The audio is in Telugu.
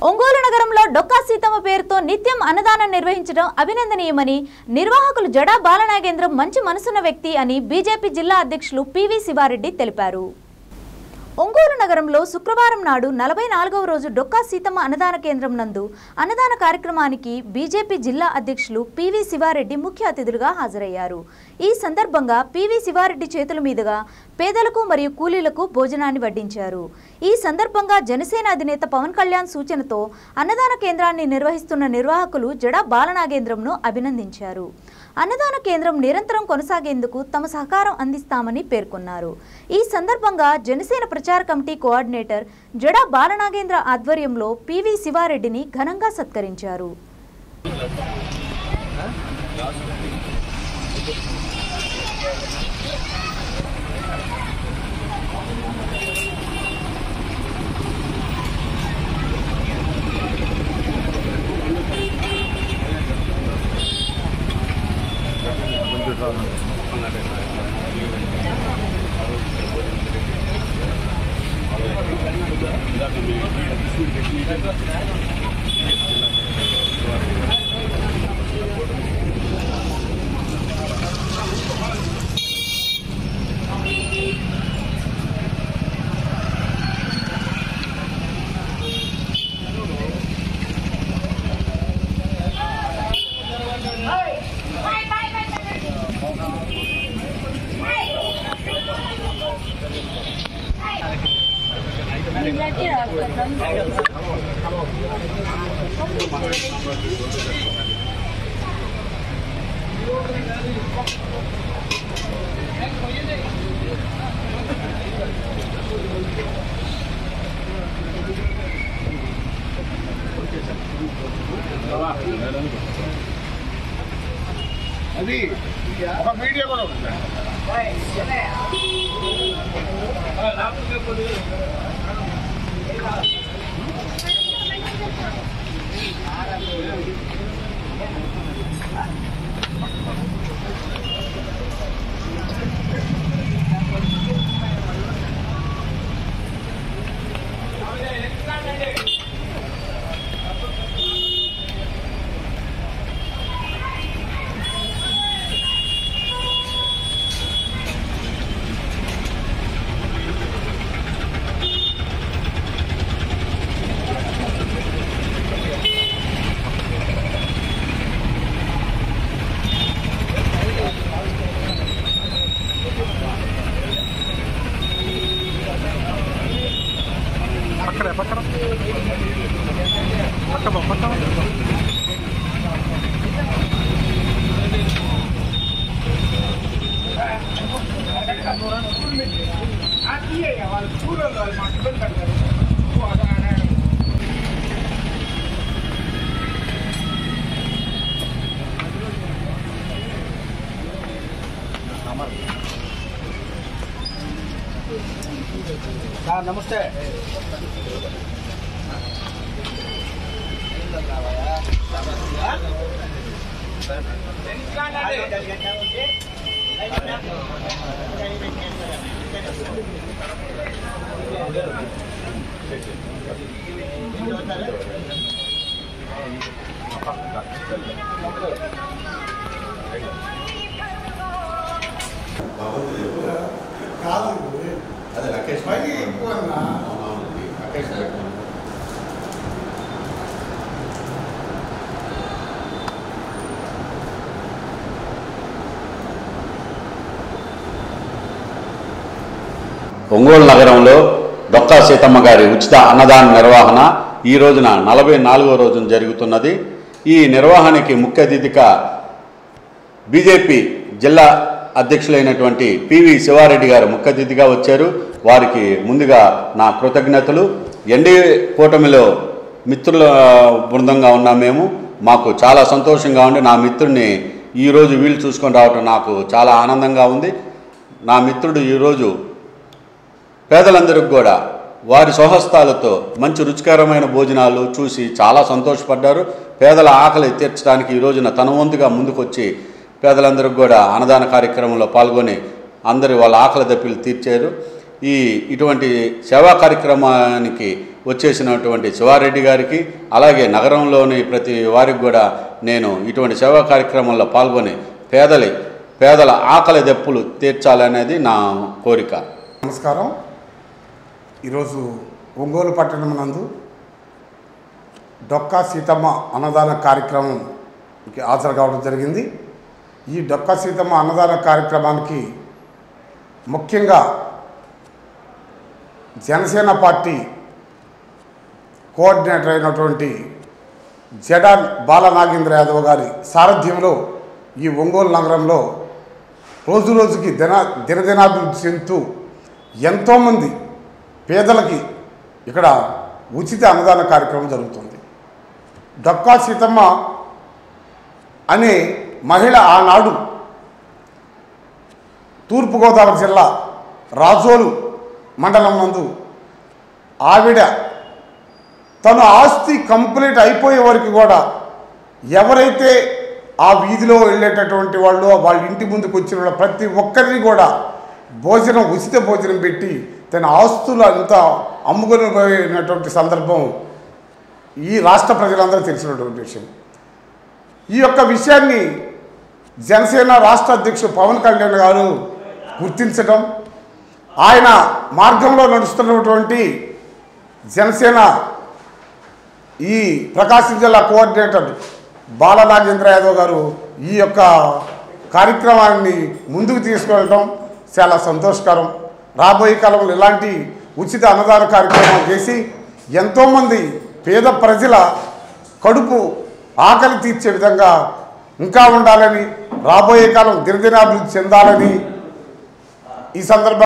ఒంగోలు నగరంలో డొక్కా సీతమ్మ పేరుతో నిత్యం అన్నదానం నిర్వహించడం అభినందనీయమని నిర్వాహకులు జడా బాలనాగేంద్రం మంచి మనసున్న వ్యక్తి అని బీజేపీ జిల్లా అధ్యక్షులు పివి శివారెడ్డి తెలిపారు. ఒంగోలు నగరంలో శుక్రవారం నాడు 44వ రోజు డొక్కా సీతమ్మ అన్నదాన కేంద్రం నందు అన్నదాన కార్యక్రమానికి బీజేపీ జిల్లా అధ్యక్షులు పివి శివారెడ్డి ముఖ్య అతిథులుగా హాజరయ్యారు. ఈ సందర్భంగా పివి శివారెడ్డి చేతుల మీదుగా పేదలకు మరియు కూలీలకు భోజనాన్ని వడ్డించారు. ఈ సందర్భంగా జనసేన అధినేత పవన్ కళ్యాణ్ సూచనతో అన్నదాన కేంద్రాన్ని నిర్వహిస్తున్న నిర్వాహకులు జడా బాలనాగేంద్రంను అభినందించారు. అన్నదాన కేంద్రం నిరంతరం కొనసాగేందుకు తమ సహకారం అందిస్తామని పేర్కొన్నారు. ఈ సందర్భంగా జనసేన ప్రచార కమిటీ కోఆర్డినేటర్ జడా బాలనాగేంద్ర ఆధ్వర్యంలో పివి శివారెడ్డిని ఘనంగా సత్కరించారు. అది ఒక వీడియో కూడా ఉంది. నమస్తే. అదే రాకేష్ ఒంగోలు నగరంలో డొక్కా సీతమ్మ గారి ఉచిత అన్నదాన నిర్వహణ ఈ రోజున 44వ రోజున జరుగుతున్నది. ఈ నిర్వహణకి ముఖ్య అతిథిగా బీజేపీ జిల్లా అధ్యక్షులైనటువంటి పివి శివారెడ్డి గారు ముఖ్య అతిథిగా వచ్చారు. వారికి ముందుగా నా కృతజ్ఞతలు. ఎన్డీఏ కూటమిలో మిత్రుల బృందంగా ఉన్నాం మేము. మాకు చాలా సంతోషంగా ఉంది. నా మిత్రుడిని ఈరోజు వీళ్ళు చూసుకొని రావటం నాకు చాలా ఆనందంగా ఉంది. నా మిత్రుడు ఈరోజు పేదలందరికీ కూడా వారి స్వహస్తాలతో మంచి రుచికరమైన భోజనాలు చూసి చాలా సంతోషపడ్డారు. పేదల ఆకలి తీర్చడానికి ఈ రోజున తన వంతుగా ముందుకొచ్చి పేదలందరికీ కూడా అన్నదాన కార్యక్రమంలో పాల్గొని అందరి వాళ్ళ ఆకలి దప్పిలు తీర్చారు. ఇటువంటి సేవా కార్యక్రమానికి వచ్చేసినటువంటి శివారెడ్డి గారికి, అలాగే నగరంలోని ప్రతి వారికి కూడా నేను ఇటువంటి సేవా కార్యక్రమంలో పాల్గొని పేదల ఆకలి దెప్పులు తీర్చాలనేది నా కోరిక. నమస్కారం. ఈరోజు ఒంగోలు పట్టణం నందు డొక్కా సీతమ్మ అన్నదాన కార్యక్రమంకి హాజరు కావడం జరిగింది. ఈ డొక్కా సీతమ్మ అన్నదాన కార్యక్రమానికి ముఖ్యంగా జనసేన పార్టీ కోఆర్డినేటర్ అయినటువంటి జడా బాలనాగేంద్ర యాదవ్ గారి సారథ్యంలో ఈ ఒంగోలు నగరంలో రోజురోజుకి దినదినాభివృద్ధి చెందుతూ ఎంతోమంది పేదలకి ఇక్కడ ఉచిత అన్నదాన కార్యక్రమం జరుగుతుంది. డొక్కా సీతమ్మ అనే మహిళ ఆనాడు తూర్పుగోదావరి జిల్లా రాజోలు మండలం నందు ఆవిడ తన ఆస్తి కంప్లీట్ అయిపోయే వరకు కూడా ఎవరైతే ఆ వీధిలో వెళ్ళేటటువంటి వాళ్ళు వాళ్ళ ఇంటి ముందుకు వచ్చిన ప్రతి ఒక్కరిని కూడా ఉచిత భోజనం పెట్టి తన ఆస్తులు అంతా అమ్ముకొని పోయినటువంటి సందర్భం ఈ రాష్ట్ర ప్రజలందరూ తెలిసినటువంటి విషయం. ఈ యొక్క విషయాన్ని జనసేన రాష్ట్ర అధ్యక్షుడు పవన్ కళ్యాణ్ గారు గుర్తించడం, ఆయన మార్గంలో నడుస్తున్నటువంటి జనసేన ఈ ప్రకాశం జిల్లా కోఆర్డినేటర్ బాలనాగేంద్ర యాదవ్ గారు ఈ యొక్క కార్యక్రమాన్ని ముందుకు తీసుకెళ్ళడం చాలా సంతోషకరం. రాబోయే కాలంలో ఇలాంటి ఉచిత అన్నదాన కార్యక్రమాలు చేసి ఎంతోమంది పేద ప్రజల కడుపు ఆకలి తీర్చే విధంగా ఇంకా ఉండాలని, రాబోయే కాలం దినదినాభివృద్ధి చెందాలని ఈ సందర్భంగా